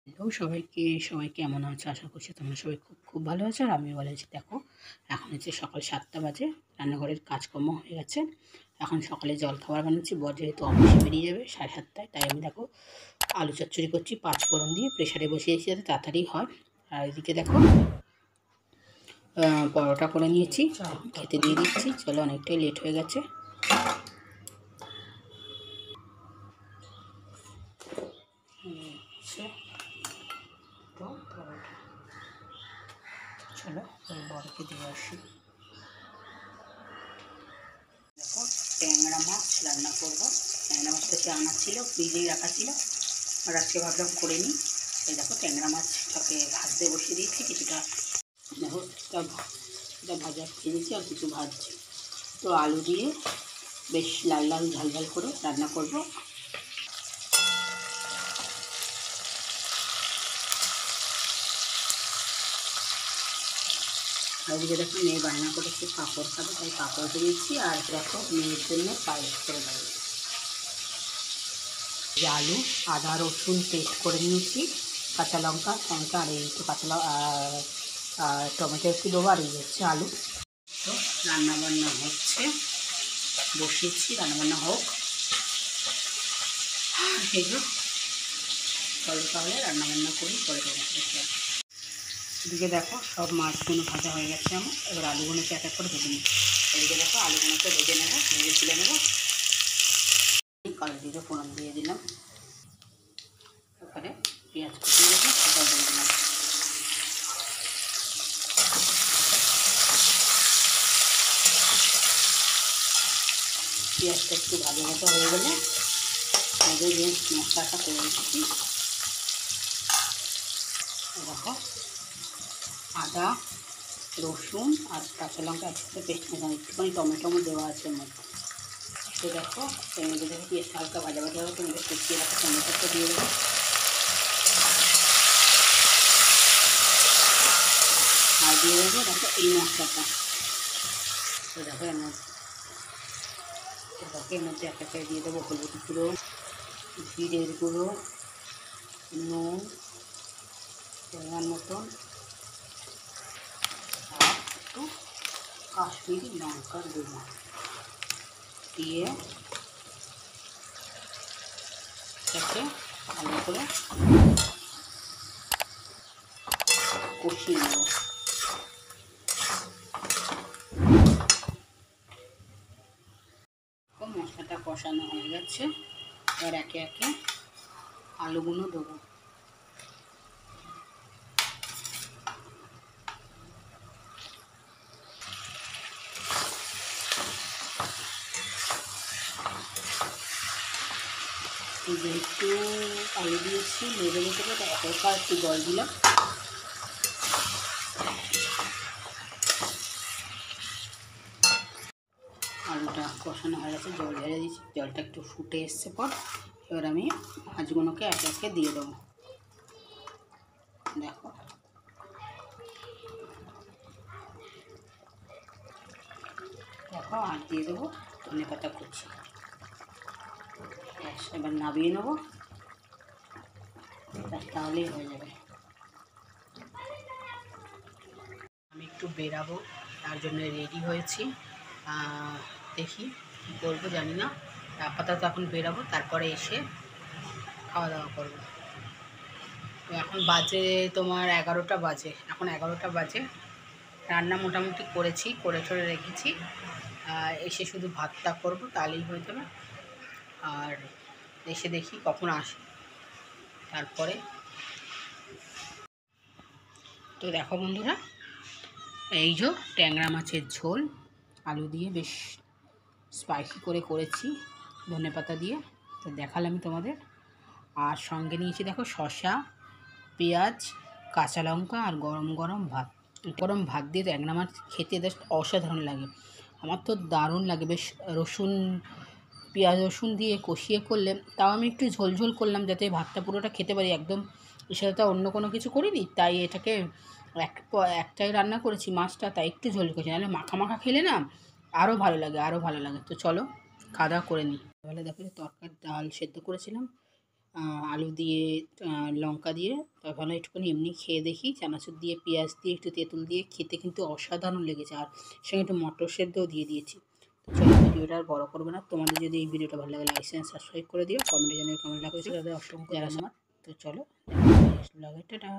Hello সবাইকে, সবাই কেমন আছো? আশা করছি তোমরা সবাই খুব খুব ভালো আছো আর আমিও ভালো আছি। দেখো এখন হচ্ছে সকাল ৭টা বাজে, রান্নাঘরের কাজকর্ম হয়ে গেছে। এখন সকালে জলখাবার বানাচ্ছি, বর যেহেতু অফিসে বেরিয়ে যাবে ৭:30টায়, তাই আমি দেখো আলু চচ্চড়ি করছি ৫ ফোড়ন দিয়ে, প্রেশারে বসিয়েছি যাতে তাড়াতাড়ি হয়। আর এদিকে দেখো পরোটা করে নিয়েছি, খেতে দিয়ে দিচ্ছি। চলো, অনেকটাই লেট হয়ে গেছে। তো পরোটা, চলো বরকে দিয়ে আসি। দেখো ট্যাংরা মাছ রান্না করবো। ট্যাংরা মাছটা সে আনা ছিল, ফ্রিজেই রাখা ছিল, আর আজকে ভাবলাম করে নিই। এই দেখো ট্যাংরা মাছটাকে ভাজতে বসিয়ে দিয়েছি কিছুটা। দেখো এটা ভাজা ভেজেছি আর কিছু ভাজছি। তো আলু দিয়ে বেশ লাল লাল ঝাল ঝাল করে রান্না করব। ওইদিকে দেখো মেয়ে বায়না করেছে পাঁপড় খাবে, তাই পাঁপড় ভেজেছি। আর দেখো মেয়ের জন্য পায়েস করে দেবো। আলু, আদা রসুন পেস্ট করে নিয়েছি, কাঁচা লঙ্কা টমেটো আর এই একটু টমেটো একটু দেবো, আর এই হচ্ছে আলু। তো রান্নাবান্না হচ্ছে, বসিয়েছি, রান্নাবান্না হোক। এই যে চলো তাহলে রান্নাবান্না করি, পরে তোমাকে। এদিকে দেখো সব মাছগুলো ভাজা হয়ে গেছে আমার, এবার আলুগুলোকে এক এক করে ভেজে নিই। এদিকে দেখো আলুগুলোকে ভেজে নেবো, ভেজে তুলে নেবো। কালো জিরে ফোড়ন দিয়ে দিলাম, ওখানে পেঁয়াজ কুচি দেবো, সেটাও দিয়ে দিলাম। পেঁয়াজটা একটু ভাজা ভাজা হয়ে গেলে আগে যে মশলাটা করে রেখেছি, দেখো আদা রসুন আর কাঁচা লঙ্কা একসাথে পেস্ট করে একটুখানি টমেটো দেওয়া আছে এর মধ্যে। তো দেখো এর মধ্যে দেখো পেঁয়াজটা হালকা ভাজা ভাজা হবে, তোমাদের কুচিয়ে রাখা টমেটোটা দিয়ে দেবো। আর দিয়ে দেবো দেখো এই মশলাটা। তো দেখো এর মধ্যে এক একটা দিয়ে দেবো হলুদ গুঁড়ো, জিরের গুঁড়ো, নুন পরিমাণ মতন, আর একটু কাশ্মীরি লঙ্কার গুঁড়ো দিয়ে এটাকে ভালো করে কষিয়ে নেব। মশলাটা কষানো হয়ে গেছে, এবার একে একে আলুগুলো দেবো। যেহেতু আলু দিয়েছি লেগে যেতে পারে, হালকা একটু জল দিলাম। আলুটা কষানো হয়ে গেছে, জল ঢেলে দিয়েছি, জলটা একটু ফুটে এসছে পর এবার আমি মাছগুলোকে একে একে দিয়ে দেবো। দেখো দেখো আর দিয়ে দেবো ধনেপাতা কুচি। এবার নামিয়ে নেবো, তাহলেই হয়ে যাবে। আমি একটু বেরাবো, তার জন্য রেডি হয়েছি। দেখি কী করবো জানি না, আপাতত এখন বেরাবো, তারপরে এসে খাওয়া দাওয়া করবো। তো এখন বাজে তোমার 11টা বাজে, এখন 11টা বাজে। রান্না মোটামুটি করেছি, করে ঠরে রেখেছি, এসে শুধু ভাতটা করবো, তাহলেই হয়ে যাবে। আর এসে দেখি কখন আসে, তারপরে। তো দেখো বন্ধুরা, এই যে ট্যাংরা মাছের ঝোল আলু দিয়ে বেশ স্পাইসি করে করেছি ধনেপাতা দিয়ে, তো দেখালাম তোমাদের। আর সঙ্গে নিয়েছি দেখো শসা, পেঁয়াজ, কাঁচা লঙ্কা আর গরম গরম ভাত। গরম ভাত দিয়ে ট্যাংরা মাছ খেতে জাস্ট অসাধারণ লাগে, আমার তো দারুণ লাগে। বেশ পেঁয়াজ রসুন দিয়ে কষিয়ে করলে, তাও আমি একটু ঝোল ঝোল করলাম যাতে ভাতটা পুরোটা খেতে পারি একদম, সেটা তো অন্য কোনো কিছু করিনি, তাই এটাকে একটাই রান্না করেছি মাছটা, তাই একটু ঝোল করেছি, নাহলে মাখা মাখা খেলে না আরও ভালো লাগে, আরও ভালো লাগে। তো চলো খাওয়া দাওয়া করে নিই। তাহলে দেখো তরকারি ডাল সেদ্ধ করেছিলাম, আলু দিয়ে লঙ্কা দিয়ে তখন একটুখানি এমনি খেয়ে দেখি, চানাচুর দিয়ে পেঁয়াজ দিয়ে একটু তেঁতুল দিয়ে খেতে কিন্তু অসাধারণ লেগেছে। আর সঙ্গে একটু মটর সেদ্ধও দিয়ে দিয়েছি। তো চলো ভিডিওটা আর বড় করবে না, তোমাদের যদি এই ভিডিওটা ভালো লাগে লাইক শেয়ার সাবস্ক্রাইব করে দিও, কমেন্টে জানিয়ে কেমন লাগছে। তাদের অসংখ্য ধন্যবাদ। তো চলো, টাটা।